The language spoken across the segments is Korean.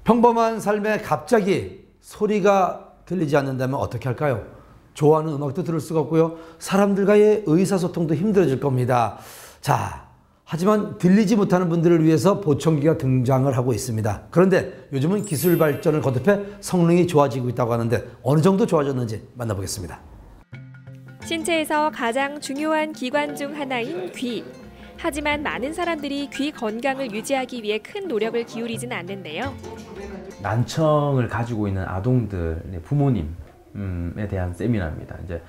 평범한 삶에 갑자기 소리가 들리지 않는다면 어떻게 할까요? 좋아하는 음악도 들을 수가 없고요. 사람들과의 의사소통도 힘들어질 겁니다. 자, 하지만 들리지 못하는 분들을 위해서 보청기가 등장을 하고 있습니다. 그런데 요즘은 기술 발전을 거듭해 성능이 좋아지고 있다고 하는데 어느 정도 좋아졌는지 만나보겠습니다. 신체에서 가장 중요한 기관 중 하나인 귀. 하지만 많은 사람들이 귀 건강을 유지하기 위해 큰 노력을 기울이진 않는데요. 난청을 가지고 있는 아동들 부모님에 대한 세미나입니다. 이제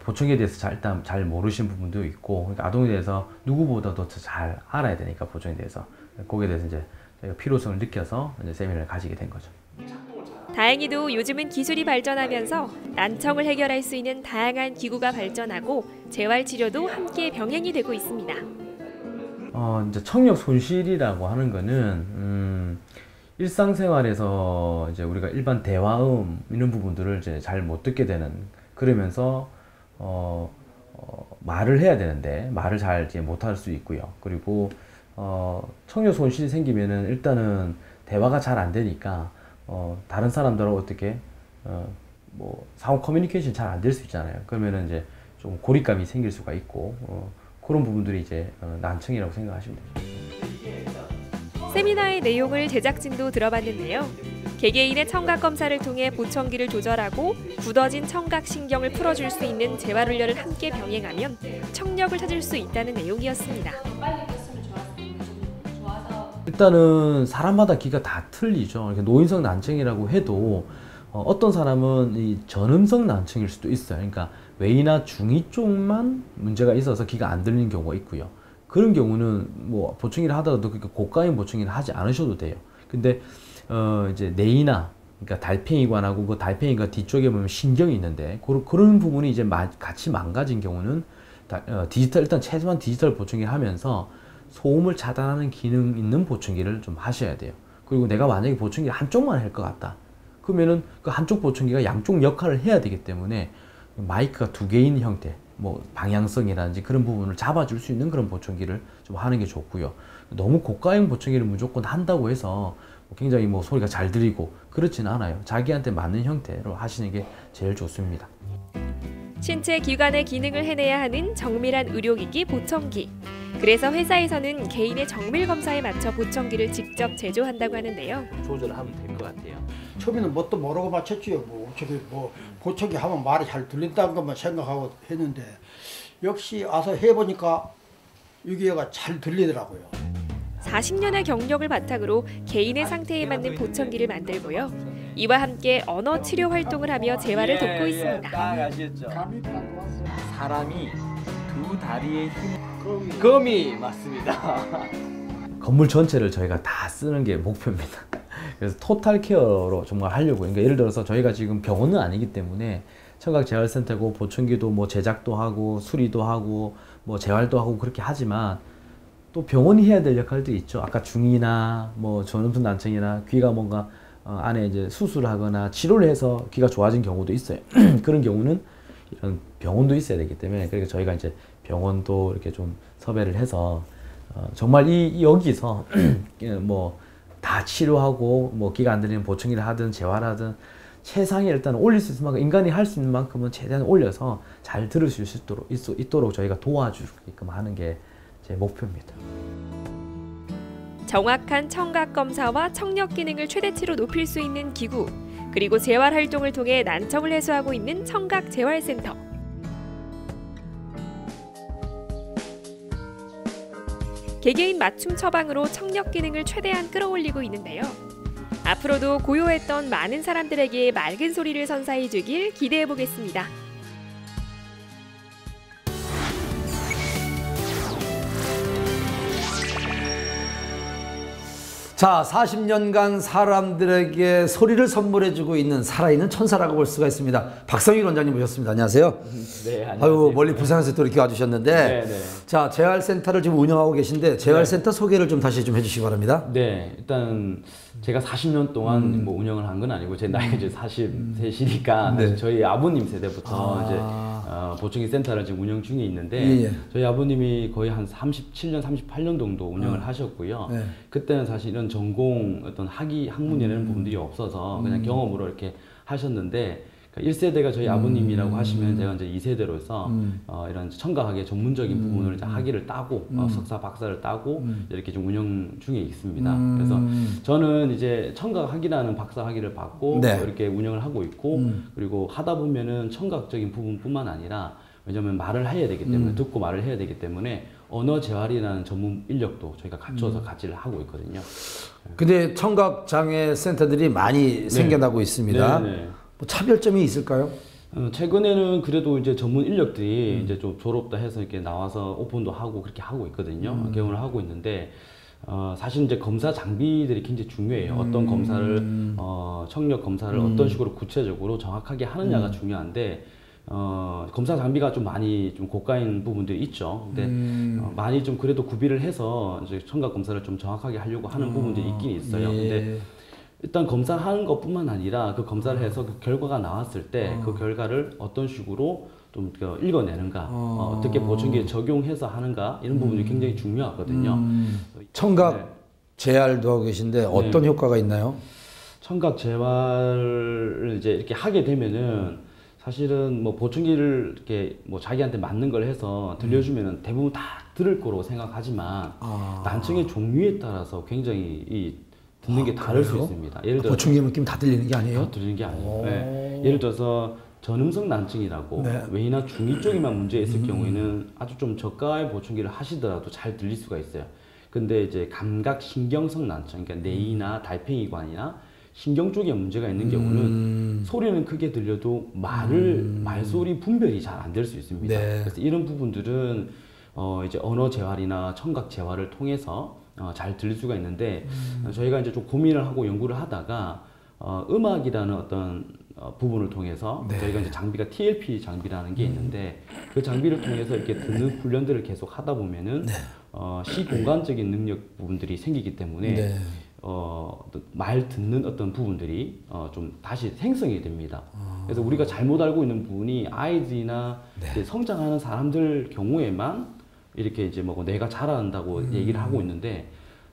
보청기에 대해서 일단 잘 모르신 부분도 있고, 그러니까 아동에 대해서 누구보다도 잘 알아야 되니까 보청기에 대해서 거기에 대해서 이제 저희가 필요성을 느껴서 이제 세미나를 가지게 된 거죠. 다행히도 요즘은 기술이 발전하면서 난청을 해결할 수 있는 다양한 기구가 발전하고 재활 치료도 함께 병행이 되고 있습니다. 이제 청력 손실이라고 하는 거는 일상생활에서 이제 우리가 일반 대화음 이런 부분들을 이제 잘 못 듣게 되는, 그러면서 말을 해야 되는데 말을 잘 이제 못할 수 있고요. 그리고 청력 손실이 생기면은 일단은 대화가 잘 안 되니까 다른 사람들하고 어떻게 뭐 상호 커뮤니케이션 잘 안 될 수 있잖아요. 그러면은 이제 좀 고립감이 생길 수가 있고 그런 부분들이 이제 난청이라고 생각하시면 되죠. 세미나의 내용을 제작진도 들어봤는데요. 개개인의 청각 검사를 통해 보청기를 조절하고 굳어진 청각 신경을 풀어줄 수 있는 재활 훈련을 함께 병행하면 청력을 찾을 수 있다는 내용이었습니다. 일단은 사람마다 귀가 다 틀리죠. 노인성 난청이라고 해도 어떤 사람은 이 전음성 난청일 수도 있어요. 그러니까 외이나 중이 쪽만 문제가 있어서 귀가 안 들리는 경우가 있고요. 그런 경우는 뭐 보청기를 하더라도 그렇게 고가인 보청기를 하지 않으셔도 돼요. 근데 이제 내이나, 그러니까 달팽이관하고 그 달팽이관 뒤쪽에 보면 신경이 있는데 그런 부분이 이제 같이 망가진 경우는 일단 최소한 디지털 보청기를 하면서 소음을 차단하는 기능 있는 보청기를 좀 하셔야 돼요. 그리고 내가 만약에 보청기를 한쪽만 할 것 같다, 그러면은 그 한쪽 보청기가 양쪽 역할을 해야 되기 때문에 마이크가 두 개인 형태, 뭐 방향성이라든지 그런 부분을 잡아줄 수 있는 그런 보청기를 좀 하는 게 좋고요. 너무 고가형 보청기를 무조건 한다고 해서 굉장히 뭐 소리가 잘 들리고 그렇지는 않아요. 자기한테 맞는 형태로 하시는 게 제일 좋습니다. 신체 기관의 기능을 해내야 하는 정밀한 의료기기 보청기. 그래서 회사에서는 개인의 정밀 검사에 맞춰 보청기를 직접 제조한다고 하는데요. 조절하면 될 것 같아요. 처음에는 뭣도 모르고 맞췄지요. 뭐 보청기 하면 말이 잘 들린다는 것만 생각하고 했는데 역시 와서 해보니까 이게가 잘 들리더라고요. 40년의 경력을 바탕으로 개인의 상태에 맞는 보청기를 만들고요. 이와 함께 언어 치료 활동을 하며 재활을 돕고 있습니다. 딱 아시겠죠? 사람이 두 다리의 힘, 거미 맞습니다. 건물 전체를 저희가 다 쓰는 게 목표입니다. 그래서 토탈 케어로 정말 하려고. 그러니까 예를 들어서 저희가 지금 병원은 아니기 때문에 청각재활센터고 보청기도 뭐 제작도 하고 수리도 하고 뭐 재활도 하고 그렇게 하지만 또 병원이 해야 될 역할도 있죠. 아까 중이나 뭐 전음성 난청이나 귀가 뭔가 안에 이제 수술하거나 치료를 해서 귀가 좋아진 경우도 있어요. 그런 경우는 이런 병원도 있어야 되기 때문에, 그러니까 저희가 이제 병원도 이렇게 좀 섭외를 해서 정말 여기서 뭐 다 치료하고 뭐 귀가 안 들리는 보청기를 하든 재활하든 최상에 일단 올릴 수 있을 만큼, 인간이 할 수 있는 만큼은 최대한 올려서 잘 들으실 수 있도록 저희가 도와주게끔 하는 게 제 목표입니다. 정확한 청각 검사와 청력 기능을 최대치로 높일 수 있는 기구, 그리고 재활 활동을 통해 난청을 해소하고 있는 청각 재활센터. 개개인 맞춤 처방으로 청력 기능을 최대한 끌어올리고 있는데요. 앞으로도 고요했던 많은 사람들에게 맑은 소리를 선사해 주길 기대해 보겠습니다. 자, 40년간 사람들에게 소리를 선물해주고 있는 살아있는 천사라고 볼 수가 있습니다. 박성일 원장님 모셨습니다. 안녕하세요. 네, 안녕하세요. 아유, 멀리 부산에서 또 이렇게 와주셨는데, 네. 자, 재활센터를 지금 운영하고 계신데 재활센터 소개를 좀 다시 좀 해주시기 바랍니다. 네, 일단 제가 40년 동안 뭐 운영을 한 건 아니고 제 나이가 이제 43이니까 네. 저희 아버님 세대부터 이제 보청기 센터를 지금 운영 중에 있는데 예, 예. 저희 아버님이 거의 한 37년, 38년 정도 운영을 하셨고요. 네. 그때는 사실 이런 전공 어떤 학문이라는 부분들이 없어서 그냥 경험으로 이렇게 하셨는데 1세대가 저희 아버님이라고 하시면 제가 이제 2세대로서 이런 청각학의 전문적인 부분을 이제 학위를 따고 석사 박사를 따고 이렇게 좀 운영 중에 있습니다. 그래서 저는 이제 청각학이라는 박사 학위를 받고 네. 이렇게 운영을 하고 있고 그리고 하다 보면은 청각적인 부분뿐만 아니라 왜냐하면 말을 해야 되기 때문에 듣고 말을 해야 되기 때문에 언어 재활이라는 전문 인력도 저희가 갖춰서 같이 하고 있거든요. 근데 청각 장애 센터들이 많이 생겨나고 있습니다. 네, 네. 뭐 차별점이 있을까요? 최근에는 그래도 이제 전문 인력들이 이제 좀 졸업도 해서 이렇게 나와서 오픈도 하고 그렇게 하고 있거든요. 개원을 하고 있는데 사실 이제 검사 장비들이 굉장히 중요해요. 어떤 검사를 청력 검사를 어떤 식으로 구체적으로 정확하게 하느냐가 중요한데 검사 장비가 좀 많이 좀 고가인 부분들이 있죠. 근데 많이 좀 그래도 구비를 해서 이제 청각 검사를 좀 정확하게 하려고 하는 부분들이 있긴 있어요. 예. 근데 일단 검사하는 것뿐만 아니라 그 검사를 해서 그 결과가 나왔을 때 그 결과를 어떤 식으로 좀 읽어내는가, 어떻게 보청기에 적용해서 하는가 이런 부분이 굉장히 중요하거든요. 청각 네. 재활도 하고 계신데 어떤 효과가 있나요? 청각 재활을 이제 이렇게 하게 되면은 사실은 뭐 보청기를 이렇게 뭐 자기한테 맞는 걸 해서 들려주면은 대부분 다 들을 거로 생각하지만 난청의 종류에 따라서 굉장히 이 듣는 게 다를 수 있습니다. 예를 들어 보충기만 끼면 다 들리는 게 아니에요? 다 들리는 게 아니에요. 네. 예를 들어서 전음성 난청이라고 네. 외이나 중이 쪽에만 문제 있을 경우에는 아주 좀 저가의 보청기를 하시더라도 잘 들릴 수가 있어요. 근데 이제 감각 신경성 난청, 그러니까 뇌이나 달팽이관이나 신경 쪽에 문제가 있는 경우는 소리는 크게 들려도 말소리 분별이 잘 안 될 수 있습니다. 네. 그래서 이런 부분들은 이제 언어 재활이나 청각 재활을 통해서 잘 들릴 수가 있는데 저희가 이제 좀 고민을 하고 연구를 하다가 음악이라는 어떤 부분을 통해서 네. 저희가 이제 장비가 TLP 장비라는 게 있는데 그 장비를 통해서 이렇게 듣는 훈련들을 계속 하다 보면은 시공간적인 능력 부분들이 생기기 때문에 네. 말 듣는 어떤 부분들이 좀 다시 생성이 됩니다. 그래서 우리가 잘못 알고 있는 부분이 아이들이나 이제 성장하는 사람들 경우에만 이렇게 이제 뭐 뇌가 자란다고 얘기를 하고 있는데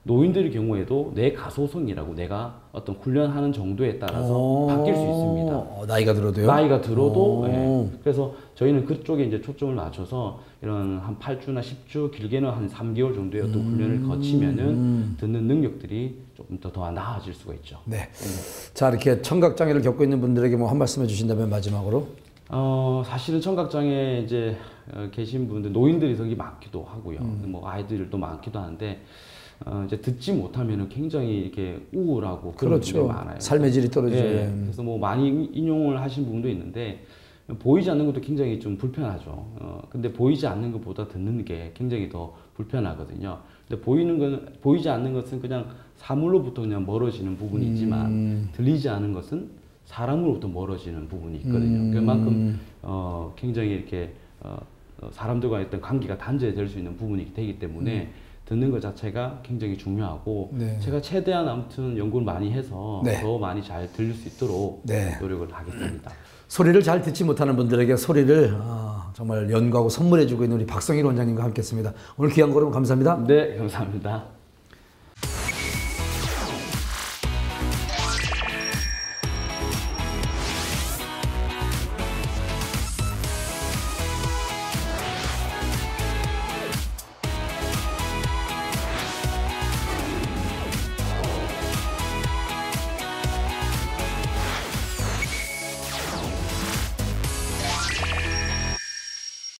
노인들의 경우에도 뇌 가소성이라고 내가 어떤 훈련하는 정도에 따라서 바뀔 수 있습니다. 나이가 들어도요? 나이가 들어도 예. 그래서 저희는 그쪽에 이제 초점을 맞춰서 이런 한 8주나 10주 길게는 한 3개월 정도의 어떤 훈련을 거치면은 듣는 능력들이 조금 더 나아질 수가 있죠. 네. 자, 이렇게 청각 장애를 겪고 있는 분들에게 뭐 한 말씀 해주신다면 마지막으로. 사실은 청각장애 이제 계신 분들 노인들이 되게 많기도 하고요. 뭐 아이들도 많기도 하는데 이제 듣지 못하면은 굉장히 이렇게 우울하고 그런 그렇죠. 분들이 많아요. 삶의 질이 떨어지죠. 예, 그래서 뭐 많이 인용을 하신 부분도 있는데 보이지 않는 것도 굉장히 좀 불편하죠. 근데 보이지 않는 것보다 듣는 게 굉장히 더 불편하거든요. 근데 보이지 않는 것은 그냥 사물로부터 그냥 멀어지는 부분이 있지만 들리지 않는 것은 사람으로부터 멀어지는 부분이 있거든요. 그만큼 굉장히 이렇게 사람들과의 어떤 관계가 단절될 수 있는 부분이 되기 때문에 듣는 것 자체가 굉장히 중요하고 네. 제가 최대한 아무튼 연구를 많이 해서 네. 더 많이 잘 들릴 수 있도록 네. 노력을 하겠습니다. 소리를 잘 듣지 못하는 분들에게 소리를 정말 연구하고 선물해주고 있는 우리 박성일 원장님과 함께했습니다. 오늘 귀한 걸음 감사합니다. 네, 감사합니다.